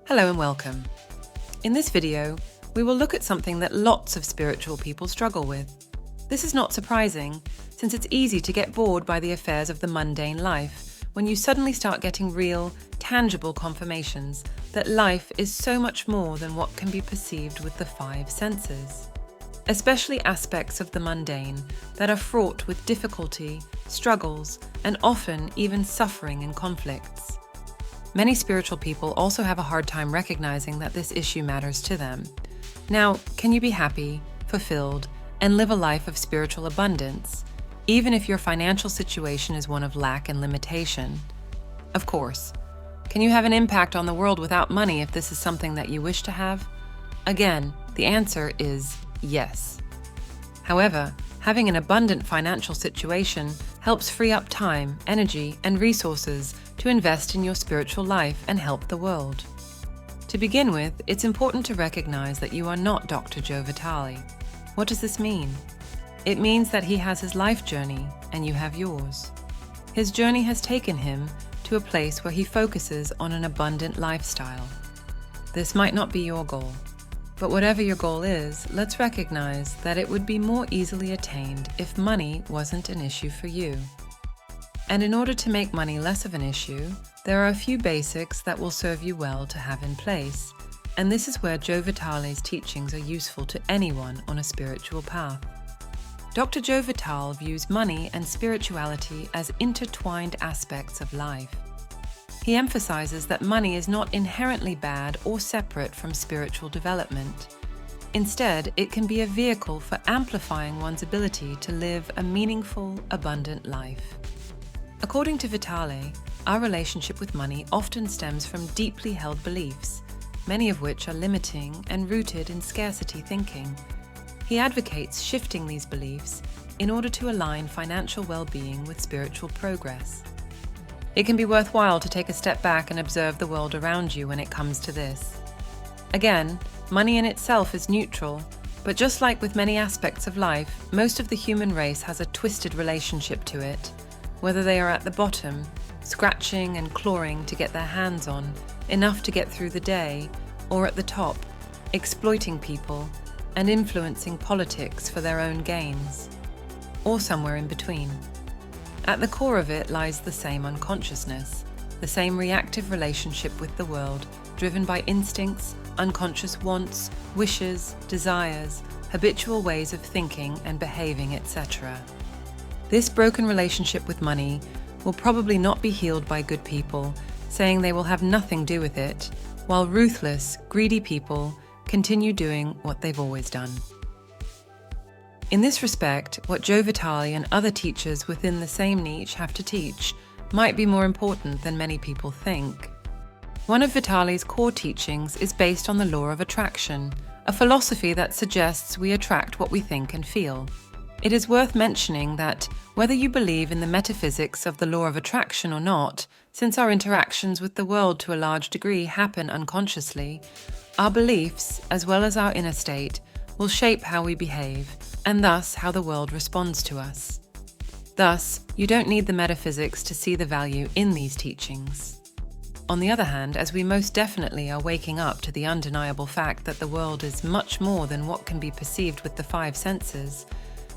Hello and welcome. In this video, we will look at something that lots of spiritual people struggle with. This is not surprising, since it's easy to get bored by the affairs of the mundane life when you suddenly start getting real, tangible confirmations that life is so much more than what can be perceived with the five senses. Especially aspects of the mundane that are fraught with difficulty, struggles, and often even suffering and conflicts. Many spiritual people also have a hard time recognizing that this issue matters to them. Now, can you be happy, fulfilled, and live a life of spiritual abundance, even if your financial situation is one of lack and limitation? Of course. Can you have an impact on the world without money if this is something that you wish to have? Again, the answer is yes. However, having an abundant financial situation helps free up time, energy, and resources to invest in your spiritual life and help the world. To begin with, it's important to recognize that you are not Dr. Joe Vitale. What does this mean? It means that he has his life journey and you have yours. His journey has taken him to a place where he focuses on an abundant lifestyle. This might not be your goal, but whatever your goal is, let's recognize that it would be more easily attained if money wasn't an issue for you. And in order to make money less of an issue, there are a few basics that will serve you well to have in place, and this is where Joe Vitale's teachings are useful to anyone on a spiritual path. Dr. Joe Vitale views money and spirituality as intertwined aspects of life. He emphasizes that money is not inherently bad or separate from spiritual development. Instead, it can be a vehicle for amplifying one's ability to live a meaningful, abundant life. According to Vitale, our relationship with money often stems from deeply held beliefs, many of which are limiting and rooted in scarcity thinking. He advocates shifting these beliefs in order to align financial well-being with spiritual progress. It can be worthwhile to take a step back and observe the world around you when it comes to this. Again, money in itself is neutral, but just like with many aspects of life, most of the human race has a twisted relationship to it, whether they are at the bottom, scratching and clawing to get their hands on enough to get through the day, or at the top, exploiting people and influencing politics for their own gains, or somewhere in between. At the core of it lies the same unconsciousness, the same reactive relationship with the world, driven by instincts, unconscious wants, wishes, desires, habitual ways of thinking and behaving, etc. This broken relationship with money will probably not be healed by good people, saying they will have nothing to do with it, while ruthless, greedy people continue doing what they've always done. In this respect, what Joe Vitale and other teachers within the same niche have to teach might be more important than many people think. One of Vitale's core teachings is based on the law of attraction, a philosophy that suggests we attract what we think and feel. It is worth mentioning that, whether you believe in the metaphysics of the law of attraction or not, since our interactions with the world to a large degree happen unconsciously, our beliefs, as well as our inner state, will shape how we behave, and thus how the world responds to us. Thus, you don't need the metaphysics to see the value in these teachings. On the other hand, as we most definitely are waking up to the undeniable fact that the world is much more than what can be perceived with the five senses,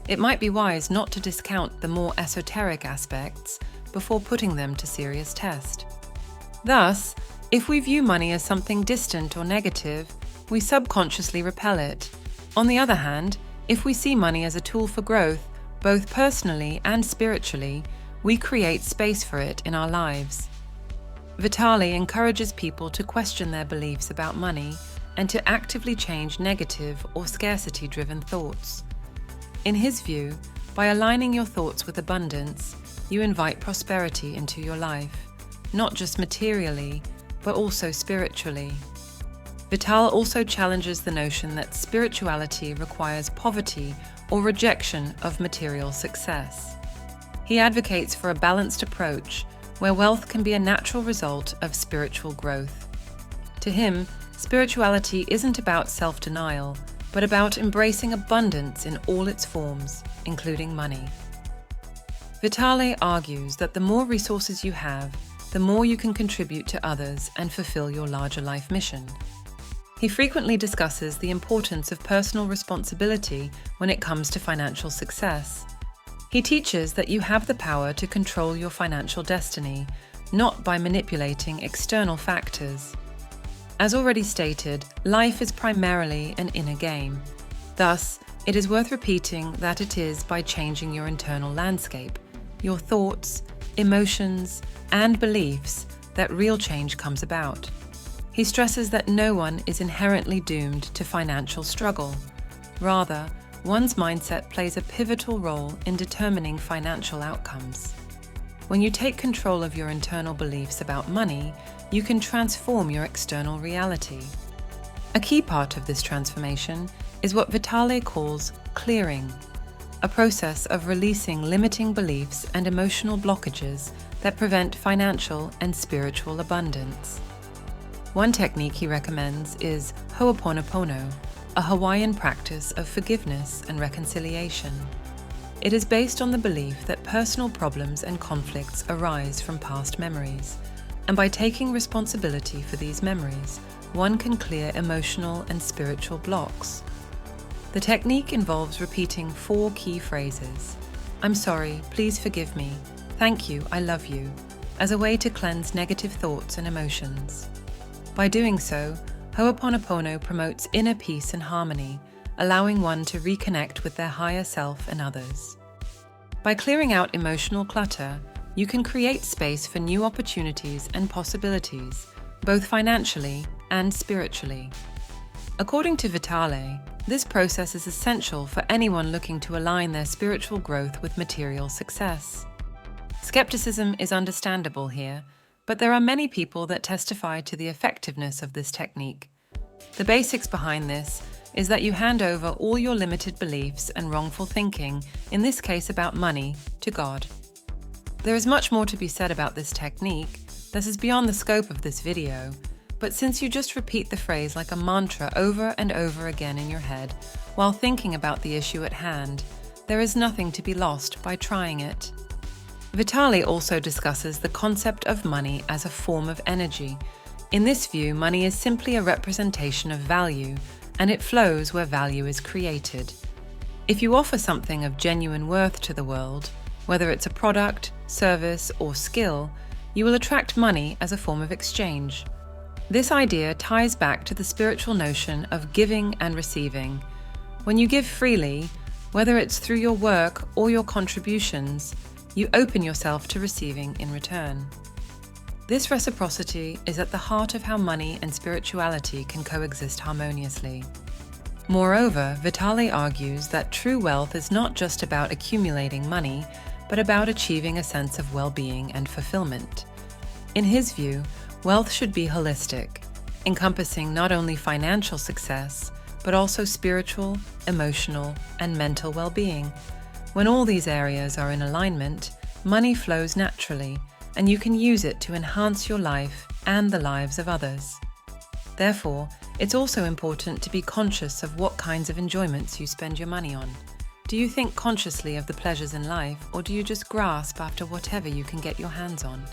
it might be wise not to discount the more esoteric aspects before putting them to serious test. Thus, if we view money as something distant or negative, we subconsciously repel it. On the other hand, if we see money as a tool for growth, both personally and spiritually, we create space for it in our lives. Vitale encourages people to question their beliefs about money and to actively change negative or scarcity-driven thoughts. In his view, by aligning your thoughts with abundance, you invite prosperity into your life, not just materially, but also spiritually. Vitale also challenges the notion that spirituality requires poverty or rejection of material success. He advocates for a balanced approach where wealth can be a natural result of spiritual growth. To him, spirituality isn't about self-denial, but about embracing abundance in all its forms, including money. Vitale argues that the more resources you have, the more you can contribute to others and fulfill your larger life mission. He frequently discusses the importance of personal responsibility when it comes to financial success. He teaches that you have the power to control your financial destiny, not by manipulating external factors. As already stated, life is primarily an inner game. Thus, it is worth repeating that it is by changing your internal landscape, your thoughts, emotions, and beliefs that real change comes about. He stresses that no one is inherently doomed to financial struggle. Rather, one's mindset plays a pivotal role in determining financial outcomes. When you take control of your internal beliefs about money, you can transform your external reality. A key part of this transformation is what Vitale calls clearing, a process of releasing limiting beliefs and emotional blockages that prevent financial and spiritual abundance. One technique he recommends is Ho'oponopono, a Hawaiian practice of forgiveness and reconciliation. It is based on the belief that personal problems and conflicts arise from past memories, and by taking responsibility for these memories, one can clear emotional and spiritual blocks. The technique involves repeating 4 key phrases: "I'm sorry, please forgive me," "Thank you, I love you," as a way to cleanse negative thoughts and emotions. By doing so, Ho'oponopono promotes inner peace and harmony, allowing one to reconnect with their higher self and others. By clearing out emotional clutter, you can create space for new opportunities and possibilities, both financially and spiritually. According to Vitale, this process is essential for anyone looking to align their spiritual growth with material success. Skepticism is understandable here, but there are many people that testify to the effectiveness of this technique. The basics behind this is that you hand over all your limited beliefs and wrongful thinking, in this case about money, to God. There is much more to be said about this technique. This is beyond the scope of this video, but since you just repeat the phrase like a mantra over and over again in your head while thinking about the issue at hand, there is nothing to be lost by trying it. Vitale also discusses the concept of money as a form of energy. In this view, money is simply a representation of value, and it flows where value is created. If you offer something of genuine worth to the world, whether it's a product, service, or skill, you will attract money as a form of exchange. This idea ties back to the spiritual notion of giving and receiving. When you give freely, whether it's through your work or your contributions, you open yourself to receiving in return. This reciprocity is at the heart of how money and spirituality can coexist harmoniously. Moreover, Vitale argues that true wealth is not just about accumulating money, but about achieving a sense of well-being and fulfillment. In his view, wealth should be holistic, encompassing not only financial success, but also spiritual, emotional, and mental well-being. When all these areas are in alignment, money flows naturally, and you can use it to enhance your life and the lives of others. Therefore, it's also important to be conscious of what kinds of enjoyments you spend your money on. Do you think consciously of the pleasures in life, or do you just grasp after whatever you can get your hands on?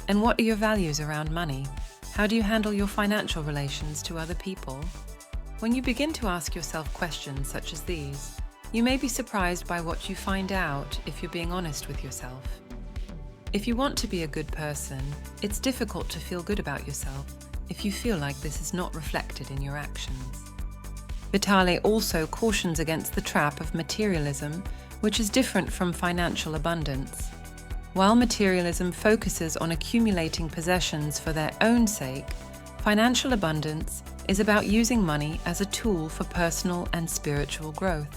And what are your values around money? How do you handle your financial relations to other people? When you begin to ask yourself questions such as these, you may be surprised by what you find out if you're being honest with yourself. If you want to be a good person, it's difficult to feel good about yourself if you feel like this is not reflected in your actions. Vitale also cautions against the trap of materialism, which is different from financial abundance. While materialism focuses on accumulating possessions for their own sake, financial abundance is about using money as a tool for personal and spiritual growth.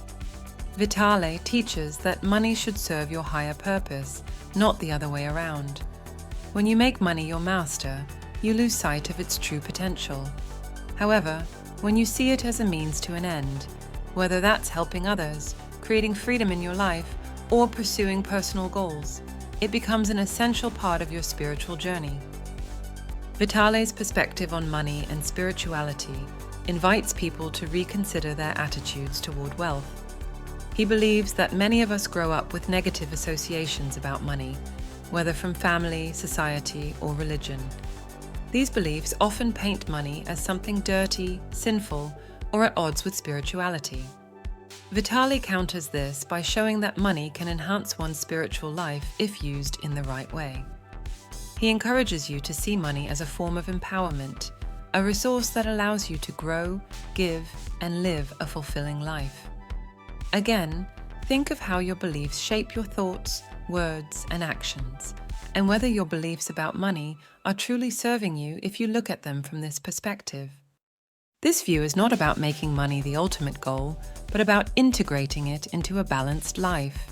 Vitale teaches that money should serve your higher purpose, not the other way around. When you make money your master, you lose sight of its true potential. However, when you see it as a means to an end, whether that's helping others, creating freedom in your life, or pursuing personal goals, it becomes an essential part of your spiritual journey. Vitale's perspective on money and spirituality invites people to reconsider their attitudes toward wealth. He believes that many of us grow up with negative associations about money, whether from family, society, or religion. These beliefs often paint money as something dirty, sinful, or at odds with spirituality. Vitale counters this by showing that money can enhance one's spiritual life if used in the right way. He encourages you to see money as a form of empowerment, a resource that allows you to grow, give, and live a fulfilling life. Again, think of how your beliefs shape your thoughts, words, and actions, and whether your beliefs about money are truly serving you if you look at them from this perspective. This view is not about making money the ultimate goal, but about integrating it into a balanced life.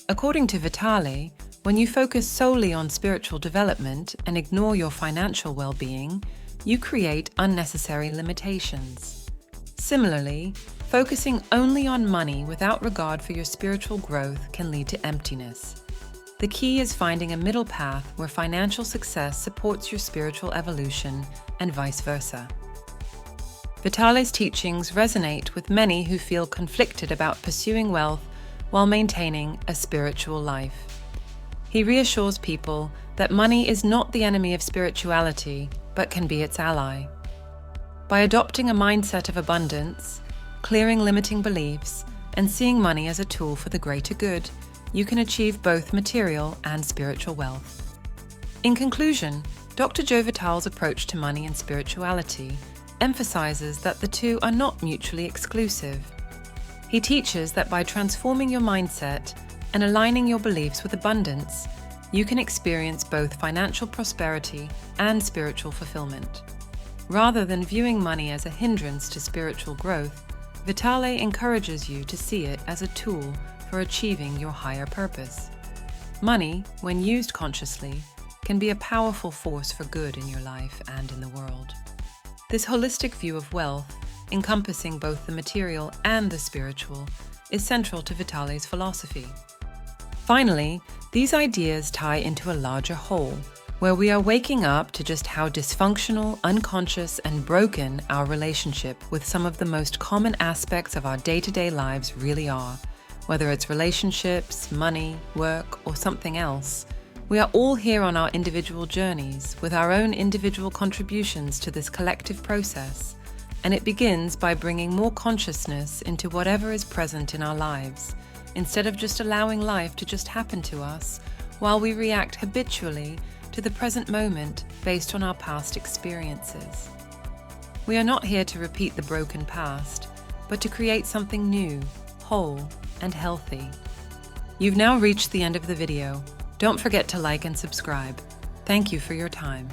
According to Vitale, when you focus solely on spiritual development and ignore your financial well-being, you create unnecessary limitations. Similarly, focusing only on money without regard for your spiritual growth can lead to emptiness. The key is finding a middle path where financial success supports your spiritual evolution and vice versa. Vitale's teachings resonate with many who feel conflicted about pursuing wealth while maintaining a spiritual life. He reassures people that money is not the enemy of spirituality, but can be its ally. By adopting a mindset of abundance, clearing limiting beliefs, and seeing money as a tool for the greater good, you can achieve both material and spiritual wealth. In conclusion, Dr. Joe Vitale's approach to money and spirituality emphasizes that the two are not mutually exclusive. He teaches that by transforming your mindset and aligning your beliefs with abundance, you can experience both financial prosperity and spiritual fulfillment. Rather than viewing money as a hindrance to spiritual growth, Vitale encourages you to see it as a tool for achieving your higher purpose. Money, when used consciously, can be a powerful force for good in your life and in the world. This holistic view of wealth, encompassing both the material and the spiritual, is central to Vitale's philosophy. Finally, these ideas tie into a larger whole, where we are waking up to just how dysfunctional, unconscious, and broken our relationship with some of the most common aspects of our day-to-day lives really are. Whether it's relationships, money, work, or something else, we are all here on our individual journeys with our own individual contributions to this collective process, and it begins by bringing more consciousness into whatever is present in our lives, instead of just allowing life to just happen to us while we react habitually to the present moment based on our past experiences. We are not here to repeat the broken past, but to create something new, whole, and healthy. You've now reached the end of the video. Don't forget to like and subscribe. Thank you for your time.